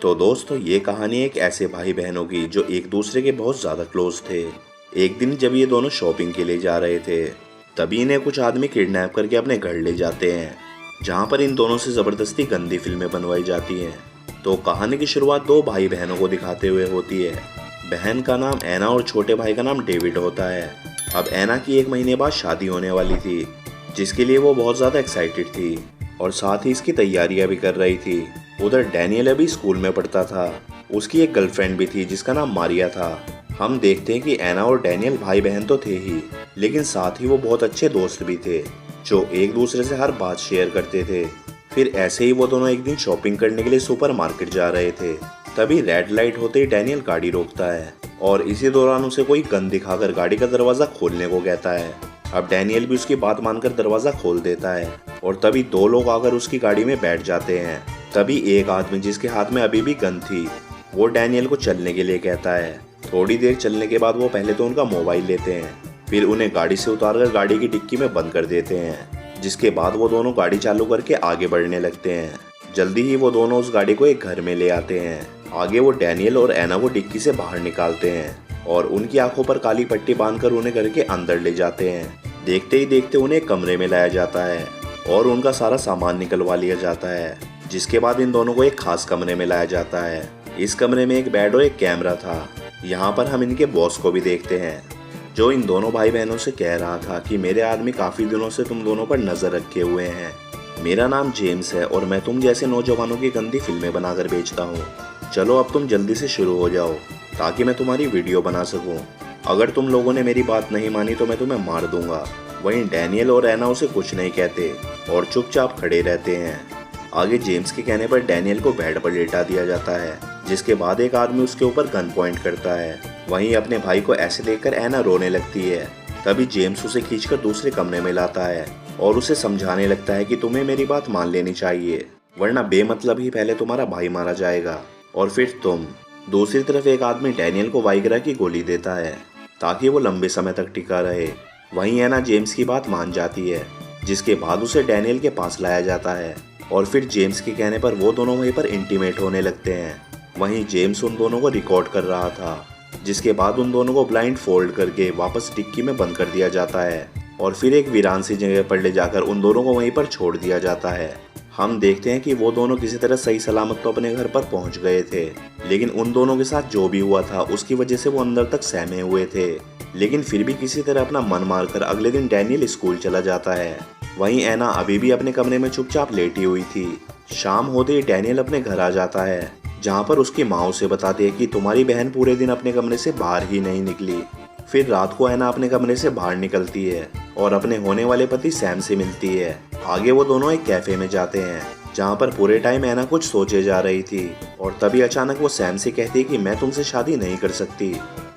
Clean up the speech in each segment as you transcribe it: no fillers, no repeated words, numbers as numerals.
तो दोस्तों ये कहानी एक ऐसे भाई बहनों की जो एक दूसरे के बहुत ज़्यादा क्लोज थे। एक दिन जब ये दोनों शॉपिंग के लिए जा रहे थे तभी इन्हें कुछ आदमी किडनैप करके अपने घर ले जाते हैं, जहाँ पर इन दोनों से ज़बरदस्ती गंदी फिल्में बनवाई जाती हैं। तो कहानी की शुरुआत दो भाई बहनों को दिखाते हुए होती है। बहन का नाम ऐना और छोटे भाई का नाम डेविड होता है। अब ऐना की 1 महीने बाद शादी होने वाली थी, जिसके लिए वो बहुत ज़्यादा एक्साइटेड थी और साथ ही इसकी तैयारियां भी कर रही थी। उधर डैनियल अभी स्कूल में पढ़ता था। उसकी एक गर्लफ्रेंड भी थी जिसका नाम मारिया था। हम देखते हैं कि ऐना और डैनियल भाई बहन तो थे ही, लेकिन साथ ही वो बहुत अच्छे दोस्त भी थे जो एक दूसरे से हर बात शेयर करते थे। फिर ऐसे ही वो दोनों एक दिन शॉपिंग करने के लिए सुपरमार्केट जा रहे थे। तभी रेड लाइट होते ही डैनियल गाड़ी रोकता है और इसी दौरान उसे कोई गन दिखाकर गाड़ी का दरवाजा खोलने को कहता है। अब डैनियल भी उसकी बात मानकर दरवाजा खोल देता है और तभी 2 लोग आकर उसकी गाड़ी में बैठ जाते हैं। तभी एक आदमी जिसके हाथ में अभी भी गन थी वो डैनियल को चलने के लिए कहता है। थोड़ी देर चलने के बाद वो पहले तो उनका मोबाइल लेते हैं, फिर उन्हें गाड़ी से उतारकर गाड़ी की डिक्की में बंद कर देते हैं, जिसके बाद वो दोनों गाड़ी चालू करके आगे बढ़ने लगते हैं। जल्दी ही वो दोनों उस गाड़ी को एक घर में ले आते हैं। आगे वो डैनियल और ऐना को डिक्की से बाहर निकालते हैं और उनकी आंखों पर काली पट्टी बांधकर उन्हें घर के अंदर ले जाते हैं। देखते ही देखते उन्हें एक कमरे में लाया जाता है और उनका सारा सामान निकलवा लिया जाता है, जिसके बाद इन दोनों को एक खास कमरे में लाया जाता है। इस कमरे में एक बेड और एक कैमरा था। यहाँ पर हम इनके बॉस को भी देखते हैं, जो इन दोनों भाई बहनों से कह रहा था कि मेरे आदमी काफी दिनों से तुम दोनों पर नजर रखे हुए हैं। मेरा नाम जेम्स है और मैं तुम जैसे नौजवानों की गंदी फिल्में बनाकर बेचता हूँ। चलो अब तुम जल्दी से शुरू हो जाओ ताकि मैं तुम्हारी वीडियो बना सकूं। अगर तुम लोगों ने मेरी बात नहीं मानी तो मैं तुम्हें मार दूंगा। वहीं डैनियल और ऐना उसे कुछ नहीं कहते और चुपचाप खड़े रहते हैं। आगे जेम्स के कहने पर डैनियल को बेड पर लेटा दिया जाता है, जिसके बाद एक आदमी उसके ऊपर गन पॉइंट करता है। वहीं अपने भाई को ऐसे देखकर ऐना रोने लगती है। तभी जेम्स उसे खींचकर दूसरे कमरे में लाता है और उसे समझाने लगता है कि तुम्हें मेरी बात मान लेनी चाहिए, वरना बेमतलब ही पहले तुम्हारा भाई मारा जाएगा और फिर तुम। दूसरी तरफ एक आदमी डैनियल को वाइग्रा की गोली देता है ताकि वो लंबे समय तक टिका रहे। वहीं ऐना जेम्स की बात मान जाती है, जिसके बाद उसे डैनियल के पास लाया जाता है और फिर जेम्स के कहने पर वो दोनों वहीं पर इंटीमेट होने लगते हैं। वहीं जेम्स उन दोनों को रिकॉर्ड कर रहा था, जिसके बाद उन दोनों को ब्लाइंड फोल्ड करके वापस डिक्की में बंद कर दिया जाता है और फिर एक वीरान सी जगह पर ले जाकर उन दोनों को वहीं पर छोड़ दिया जाता है। हम देखते हैं कि वो दोनों किसी तरह सही सलामत तो अपने घर पर पहुंच गए थे, लेकिन उन दोनों के साथ जो भी हुआ था उसकी वजह से वो अंदर तक सहमे हुए थे। लेकिन फिर भी किसी तरह अपना मन मारकर अगले दिन डैनियल स्कूल चला जाता है। वहीं ऐना अभी भी अपने कमरे में चुपचाप लेटी हुई थी। शाम होते ही डैनियल अपने घर आ जाता है, जहाँ पर उसकी माँ उसे बताती है कि तुम्हारी बहन पूरे दिन अपने कमरे से बाहर ही नहीं निकली। फिर रात को ऐना अपने कमरे से बाहर निकलती है और अपने होने वाले पति सैम से मिलती है। आगे वो दोनों एक कैफे में जाते हैं, जहाँ पर पूरे टाइम ऐना कुछ सोचे जा रही थी और तभी अचानक वो सैम से कहती है कि मैं तुमसे शादी नहीं कर सकती।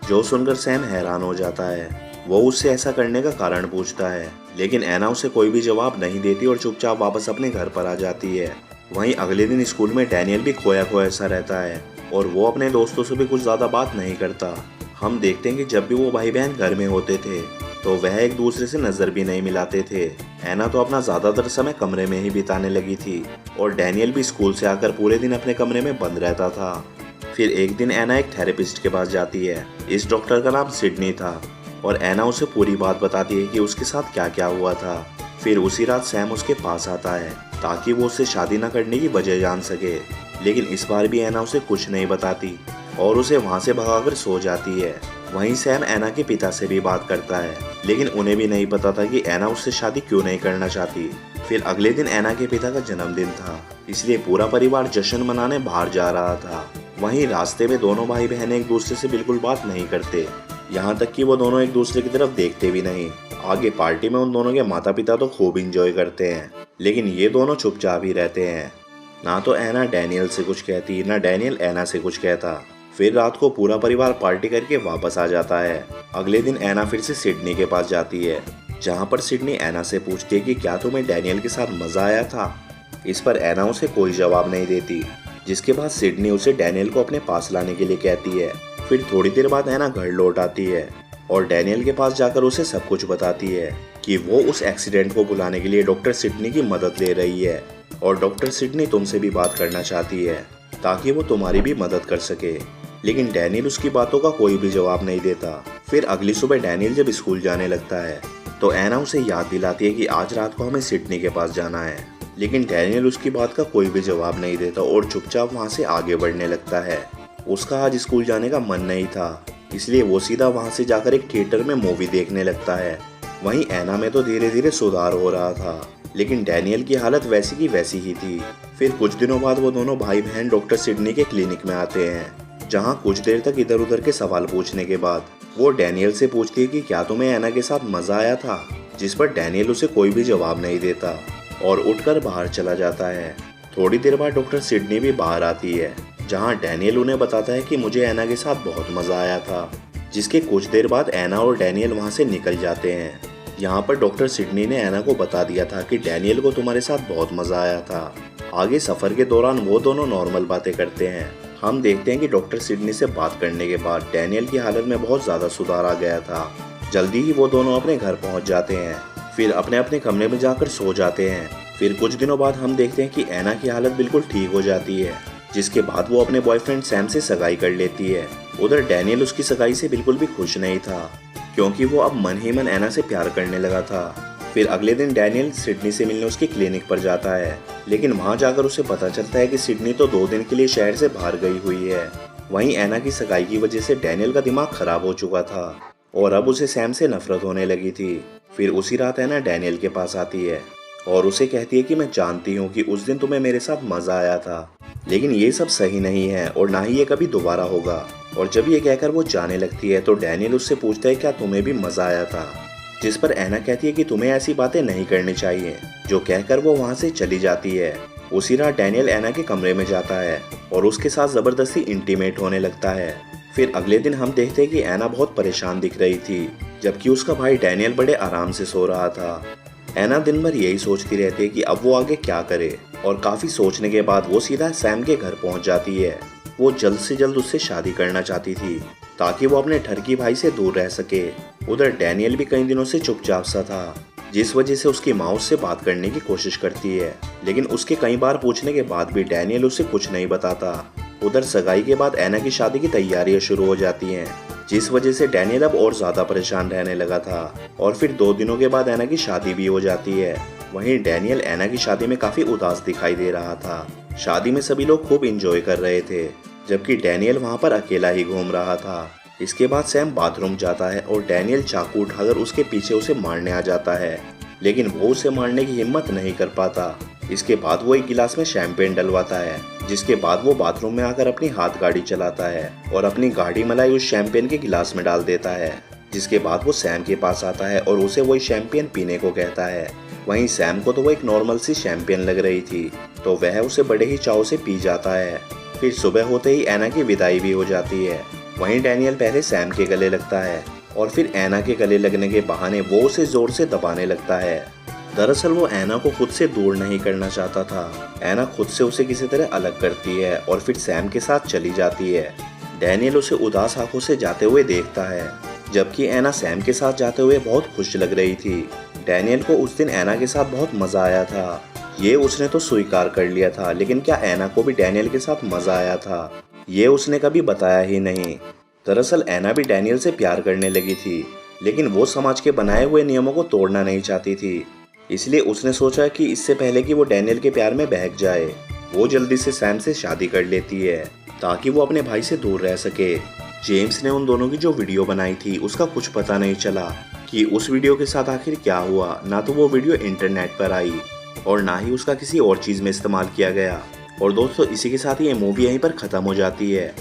जो सुनकर सैम हैरान हो जाता है। वो उससे ऐसा करने का कारण पूछता है, लेकिन ऐना उसे कोई भी जवाब नहीं देती और चुपचाप वापस अपने घर पर आ जाती है। वहीं अगले दिन स्कूल में डैनियल भी खोया खोया सा रहता है और वो अपने दोस्तों से भी कुछ ज़्यादा बात नहीं करता। हम देखते हैं कि जब भी वो भाई बहन घर में होते थे तो वह एक दूसरे से नज़र भी नहीं मिलाते थे। ऐना तो अपना ज़्यादातर समय कमरे में ही बिताने लगी थी और डैनियल भी स्कूल से आकर पूरे दिन अपने कमरे में बंद रहता था। फिर एक दिन ऐना एक थेरेपिस्ट के पास जाती है। इस डॉक्टर का नाम सिडनी था और ऐना उसे पूरी बात बताती है कि उसके साथ क्या क्या हुआ था। फिर उसी रात सैम उसके पास आता है ताकि वो उससे शादी न करने की वजह जान सके, लेकिन इस बार भी ऐना उसे कुछ नहीं बताती और उसे वहाँ से भगाकर सो जाती है। वहीं सैम ऐना के पिता से भी बात करता है, लेकिन उन्हें भी नहीं पता था कि ऐना उससे शादी क्यों नहीं करना चाहती। फिर अगले दिन ऐना के पिता का जन्मदिन था, इसलिए पूरा परिवार जश्न मनाने बाहर जा रहा था। वहीं रास्ते में दोनों भाई बहन एक दूसरे से बिल्कुल बात नहीं करते, यहाँ तक कि वो दोनों एक दूसरे की तरफ देखते भी नहीं। आगे पार्टी में उन दोनों के माता पिता तो खूब इंजॉय करते हैं, लेकिन ये दोनों चुपचाप ही रहते हैं। ना तो ऐना डैनियल से कुछ कहती, ना डैनियल ऐना से कुछ कहता। फिर रात को पूरा परिवार पार्टी करके वापस आ जाता है। अगले दिन ऐना फिर से सिडनी के पास जाती है, जहाँ पर सिडनी ऐना से पूछती है कि क्या तुम्हें डैनियल के साथ मजा आया था। इस पर ऐना उसे कोई जवाब नहीं देती, जिसके बाद सिडनी उसे डैनियल को अपने पास लाने के लिए कहती है। फिर थोड़ी देर बाद ऐना घर लौट आती है और डैनियल के पास जाकर उसे सब कुछ बताती है कि वो उस एक्सीडेंट को बुलाने के लिए डॉक्टर सिडनी की मदद ले रही है और डॉक्टर सिडनी तुमसे भी बात करना चाहती है। ताकि वो तुम्हारी भी मदद कर सके। लेकिन डैनियल उसकी बातों का कोई भी जवाब नहीं देता। फिर अगली सुबह डैनियल जब स्कूल जाने लगता है तो एना उसे याद दिलाती है कि आज रात को हमें सिडनी के पास जाना है। लेकिन डैनियल उसकी बात का कोई भी जवाब नहीं देता और चुपचाप वहाँ से आगे बढ़ने लगता है। उसका आज स्कूल जाने का मन नहीं था, इसलिए वो सीधा वहाँ से जाकर एक थिएटर में मूवी देखने लगता है। वहीं एना में तो धीरे धीरे सुधार हो रहा था, लेकिन डैनियल की हालत वैसी की वैसी ही थी। फिर कुछ दिनों बाद वो दोनों भाई बहन डॉक्टर सिडनी के क्लिनिक में आते हैं, जहाँ कुछ देर तक इधर उधर के सवाल पूछने के बाद वो डैनियल से पूछती है कि क्या तुम्हें एना के साथ मजा आया था, जिस पर डैनियल उसे कोई भी जवाब नहीं देता और उठकर बाहर चला जाता है। थोड़ी देर बाद डॉक्टर सिडनी भी बाहर आती है, जहाँ डैनियल उन्हें बताता है कि मुझे एना के साथ बहुत मजा आया था, जिसके कुछ देर बाद एना और डैनियल वहाँ से निकल जाते हैं। यहाँ पर डॉक्टर सिडनी ने एना को बता दिया था कि डैनियल को तुम्हारे साथ बहुत मजा आया था। आगे सफर के दौरान वो दोनों नॉर्मल बातें करते हैं। हम देखते हैं कि डॉक्टर सिडनी से बात करने के बाद डैनियल की हालत में बहुत ज्यादा सुधार आ गया था। जल्दी ही वो दोनों अपने घर पहुंच जाते हैं, फिर अपने अपने कमरे में जाकर सो जाते हैं। फिर कुछ दिनों बाद हम देखते हैं कि एना की हालत बिल्कुल ठीक हो जाती है, जिसके बाद वो अपने बॉयफ्रेंड सैम से सगाई कर लेती है। उधर डैनियल उसकी सगाई से बिल्कुल भी खुश नहीं था, क्योंकि वो अब मन ही मन एना से प्यार करने लगा था। फिर अगले दिन डैनियल सिडनी से मिलने उसकी क्लिनिक पर जाता है, लेकिन वहां जाकर उसे पता चलता है कि सिडनी तो 2 दिन के लिए शहर से बाहर गई हुई है। वहीं एना की सगाई की वजह से डैनियल का दिमाग खराब हो चुका था और अब उसे सैम से नफरत होने लगी थी। फिर उसी रात एना डैनियल के पास आती है और उसे कहती है कि मैं जानती हूँ कि उस दिन तुम्हें मेरे साथ मजा आया था, लेकिन ये सब सही नहीं है और ना ही ये कभी दोबारा होगा। और जब ये कहकर वो जाने लगती है तो डैनियल उससे पूछता है क्या तुम्हें भी मजा आया था, जिस पर एना कहती है कि तुम्हें ऐसी बातें नहीं करनी चाहिए, जो कहकर वो वहाँ से चली जाती है। उसी रात डैनियल एना के कमरे में जाता है और उसके साथ जबरदस्ती इंटीमेट होने लगता है। फिर अगले दिन हम देखते हैं कि एना बहुत परेशान दिख रही थी, जबकि उसका भाई डैनियल बड़े आराम से सो रहा था। एना दिन भर यही सोचती रहती है कि अब वो आगे क्या करे, और काफी सोचने के बाद वो सीधा सैम के घर पहुंच जाती है। वो जल्द से जल्द उससे शादी करना चाहती थी, ताकि वो अपने ठरकी भाई से दूर रह सके। उधर डैनियल भी कई दिनों से चुपचाप सा था, जिस वजह से उसकी माँ उससे बात करने की कोशिश करती है, लेकिन उसके कई बार पूछने के बाद भी डैनियल उसे कुछ नहीं बताता। उधर सगाई के बाद एना की शादी की तैयारियां शुरू हो जाती हैं, जिस वजह से डैनियल अब और ज्यादा परेशान रहने लगा था। और फिर 2 दिनों के बाद एना की शादी भी हो जाती है। वहीं डैनियल एना की शादी में काफी उदास दिखाई दे रहा था। शादी में सभी लोग खूब एंजॉय कर रहे थे, जबकि डैनियल वहां पर अकेला ही घूम रहा था। इसके बाद सैम बाथरूम जाता है और डैनियल चाकू उठाकर उसके पीछे उसे मारने आ जाता है, लेकिन वो उसे मारने की हिम्मत नहीं कर पाता। इसके बाद वो एक गिलास में शैंपेन डलवाता है, जिसके बाद वो बाथरूम में आकर अपनी हाथ गाड़ी चलाता है और अपनी गाढ़ी मलाई उस शैंपेन के गिलास में डाल देता है। जिसके बाद वो सैम के पास आता है और उसे वही शैंपेन पीने को कहता है। वहीं सैम को तो वो एक नॉर्मल सी शैंपेन लग रही थी, तो वह उसे बड़े ही चाव से पी जाता है। फिर सुबह होते ही एना की विदाई भी हो जाती है। वहीं डैनियल पहले सैम के गले लगता है और फिर एना के गले लगने के बहाने वो उसे जोर से दबाने लगता है। दरअसल वो एना को खुद से दूर नहीं करना चाहता था। एना खुद से उसे किसी तरह अलग करती है और फिर सैम के साथ चली जाती है। डैनियल उसे उदास आंखों से जाते हुए देखता है, जबकि एना सैम के साथ जाते हुए बहुत खुश लग रही थी। डैनियल को उस दिन एना के साथ बहुत मजा आया था, ये उसने तो स्वीकार कर लिया था, लेकिन क्या एना को भी डैनियल के साथ मजा आया था, ये उसने कभी बताया ही नहीं। दरअसल एना भी डैनियल से प्यार करने लगी थी, लेकिन वो समाज के बनाए हुए नियमों को तोड़ना नहीं चाहती थी। इसलिए उसने सोचा कि इससे पहले कि वो डैनियल के प्यार में बहक जाए, वो जल्दी से सैम से शादी कर लेती है, ताकि वो अपने भाई से दूर रह सके। जेम्स ने उन दोनों की जो वीडियो बनाई थी उसका कुछ पता नहीं चला कि उस वीडियो के साथ आखिर क्या हुआ। ना तो वो वीडियो इंटरनेट पर आई और ना ही उसका किसी और चीज़ में इस्तेमाल किया गया। और दोस्तों, इसी के साथ ये मूवी यहीं पर ख़त्म हो जाती है।